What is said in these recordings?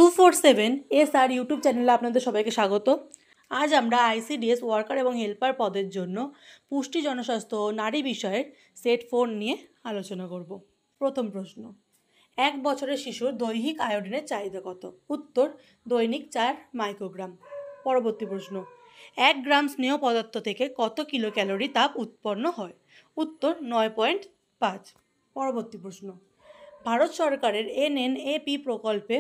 247 SR YouTube চ্যানেলে আপনাদের সবাইকে স্বাগত। আজ আমরা ICDS ওয়ার্কার এবং হেল্পার পদের জন্য পুষ্টি জনস্বাস্থ্য ও নারী বিষয়ের সেট 4 নিয়ে আলোচনা করব। প্রথম প্রশ্ন, 1 বছরের শিশুর দৈহিক আয়োডিনের চাহিদা কত? উত্তর, দৈনিক 4 মাইক্রোগ্রাম। পরবর্তী প্রশ্ন, 1 গ্রাম স্নেহ পদার্থ থেকে কত কিলো ক্যালোরি তাপ উৎপন্ন হয়? উত্তর, 9.5। পরবর্তী প্রশ্ন, ভারত সরকারের NNAP প্রকল্পে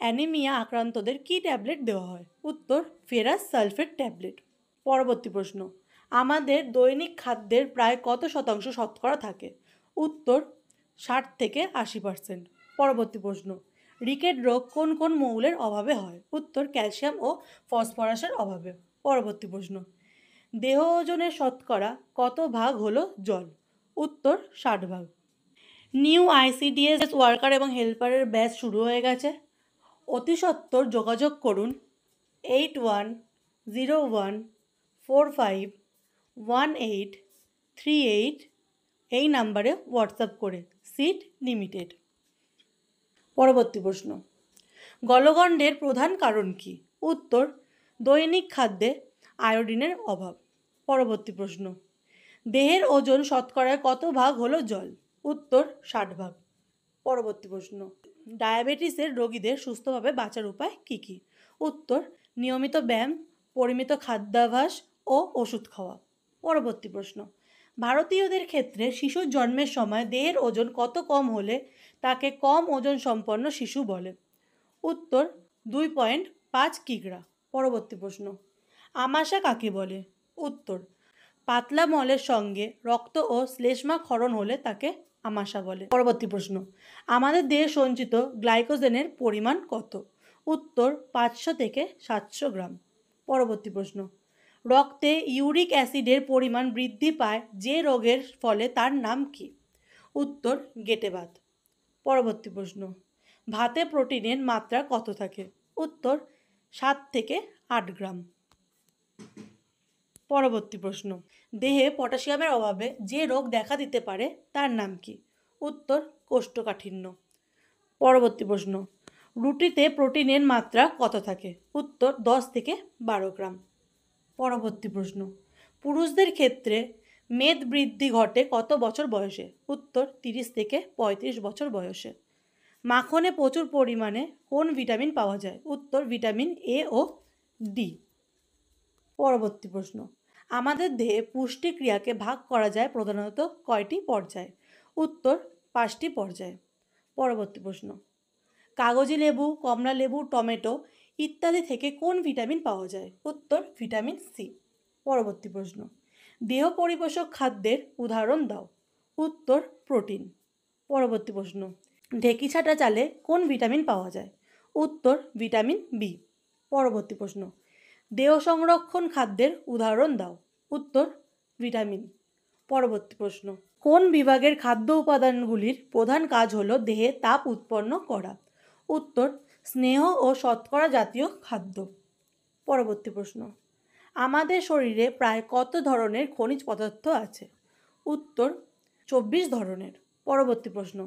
অ্যানিমিয়া আক্রান্তদের কী ট্যাবলেট দেওয়া হয়? উত্তর, ফেরাস সালফেট ট্যাবলেট। পরবর্তী প্রশ্ন, আমাদের দৈনিক খাদ্যের প্রায় কত শতাংশ শতকরা থাকে? উত্তর, 60 থেকে 80%। পরবর্তী প্রশ্ন, রিকেট রোগ কোন কোন মৌলের অভাবে হয়? উত্তর, ক্যালসিয়াম ও ফসফরাসের অভাবে। পরবর্তী প্রশ্ন, দেহ ওজনের শতকরা কত ভাগ হলো জল? উত্তর, 60 ভাগ। নিউ ICDS ওয়ার্কার এবং হেল্পারের ব্যাচ শুরু হয়ে গেছে। অতি সত্বর যোগাযোগ করুন 8101451838 এই নাম্বারে হোয়াটসঅ্যাপ করে। Seat limited. পরবর্তী প্রশ্ন, গলগণ্ডের প্রধান কারণ কি? উত্তর, দৈনিক খাদ্যে আয়োডিনের অভাব। পরবর্তী প্রশ্ন, দেহের ওজন শতকরায় কত ভাগ হলো জল? উত্তর, 60 ভাগ। পরবর্তী প্রশ্ন, ডায়াবেটিসের রোগীদের সুস্থভাবে বাঁচার উপায় কী কী? উত্তর, নিয়মিত ব্যায়াম, পরিমিত খাদ্যাভ্যাস ও ওষুধ খাওয়া। পরবর্তী প্রশ্ন, ভারতীয়দের ক্ষেত্রে শিশুর জন্মের সময় দেহের ওজন কত কম হলে তাকে কম ওজন সম্পন্ন শিশু বলে? উত্তর, 2.5 কিগ্রা। পরবর্তী প্রশ্ন, আমাশা কাকে বলে? উত্তর, পাতলা মলের সঙ্গে রক্ত ও শ্লেষ্মা ক্ষরণ হলে তাকে আমাশা বলে। পরবর্তী প্রশ্ন, আমাদের দেহে সঞ্চিত গ্লাইকোজেনের পরিমাণ কত? উত্তর, 500 থেকে 700 গ্রাম। পরবর্তী প্রশ্ন, রক্তে ইউরিক অ্যাসিডের পরিমাণ বৃদ্ধি পায় যে রোগের ফলে তার নাম কি? উত্তর, গেটেবাত। পরবর্তী প্রশ্ন, ভাতে প্রোটিনের মাত্রা কত থাকে? উত্তর, 7 থেকে 8 গ্রাম। পরবর্তী প্রশ্ন, দেহে পটাশিয়ামের অভাবে যে রোগ দেখা দিতে পারে তার নাম কি? উত্তর, কোষ্ঠকাঠিন্য। পরবর্তী প্রশ্ন, রুটিতে প্রোটিনের মাত্রা কত থাকে? উত্তর, 10 থেকে 12 গ্রাম। পরবর্তী প্রশ্ন, পুরুষদের ক্ষেত্রে মেদ বৃদ্ধি ঘটে কত বছর বয়সে? উত্তর, 30 থেকে 35 বছর বয়সে। মাখনে প্রচুর পরিমাণে কোন ভিটামিন পাওয়া যায়? উত্তর, ভিটামিন A ও D। পরবর্তী প্রশ্ন, আমাদের দেহে পুষ্টি ক্রিয়াকে ভাগ করা যায় প্রধানত কয়টি পর্যায়ে? উত্তর, 5টি পর্যায়ে। পরবর্তী প্রশ্ন, কাগজি লেবু, কমলা লেবু, টমেটো ইত্যাদি থেকে কোন ভিটামিন পাওয়া যায়? উত্তর, ভিটামিন C। পরবর্তী প্রশ্ন, দেহ পরিপোষক খাদ্যের উদাহরণ দাও। উত্তর, প্রোটিন। পরবর্তী প্রশ্ন, ঢেঁকি ছাঁটা চালে কোন ভিটামিন পাওয়া যায়? উত্তর, ভিটামিন B। পরবর্তী প্রশ্ন, দেহ সংরক্ষণ খাদ্যের উদাহরণ দাও। উত্তর, ভিটামিন। পরবর্তী প্রশ্ন, কোন বিভাগের খাদ্য উপাদানগুলির প্রধান কাজ হলো দেহে তাপ উৎপন্ন করা? উত্তর, স্নেহ ও শর্করা জাতীয় খাদ্য। পরবর্তী প্রশ্ন, আমাদের শরীরে প্রায় কত ধরনের খনিজ পদার্থ আছে? উত্তর, 24 ধরনের। পরবর্তী প্রশ্ন,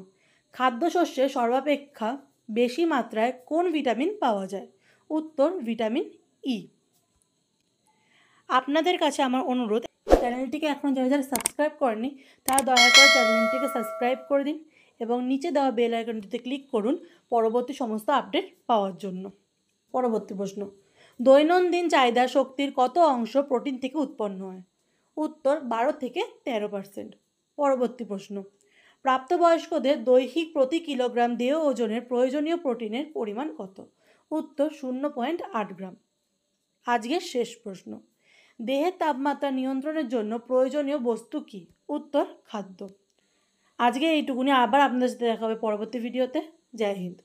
খাদ্যশস্যে সর্বাপেক্ষা বেশি মাত্রায় কোন ভিটামিন পাওয়া যায়? উত্তর, ভিটামিন E। আপনাদের কাছে আমার অনুরোধ, চ্যানেলটিকে এখন যারা সাবস্ক্রাইব করেনি তারা দয়া করে চ্যানেলটিকে সাবস্ক্রাইব করে দিন এবং নিচে দেওয়া বেল আইকনটিতে ক্লিক করুন পরবর্তী সমস্ত আপডেট পাওয়ার জন্য। পরবর্তী প্রশ্ন, দৈনন্দিন চাহিদা শক্তির কত অংশ প্রোটিন থেকে উৎপন্ন হয়? উত্তর, 12 থেকে 13%। পরবর্তী প্রশ্ন, প্রাপ্তবয়স্কদের দৈহিক প্রতি কিলোগ্রাম দেহ ওজনের প্রয়োজনীয় প্রোটিনের পরিমাণ কত? উত্তর, 0.8 গ্রাম। আজকের শেষ প্রশ্ন, দেহের তাপমাত্রা নিয়ন্ত্রণের জন্য প্রয়োজনীয় বস্তু কী? উত্তর, খাদ্য। আজকে এইটুকুনি, আবার আপনাদের সাথে দেখা হবে পরবর্তী ভিডিওতে। জয় হিন্দ।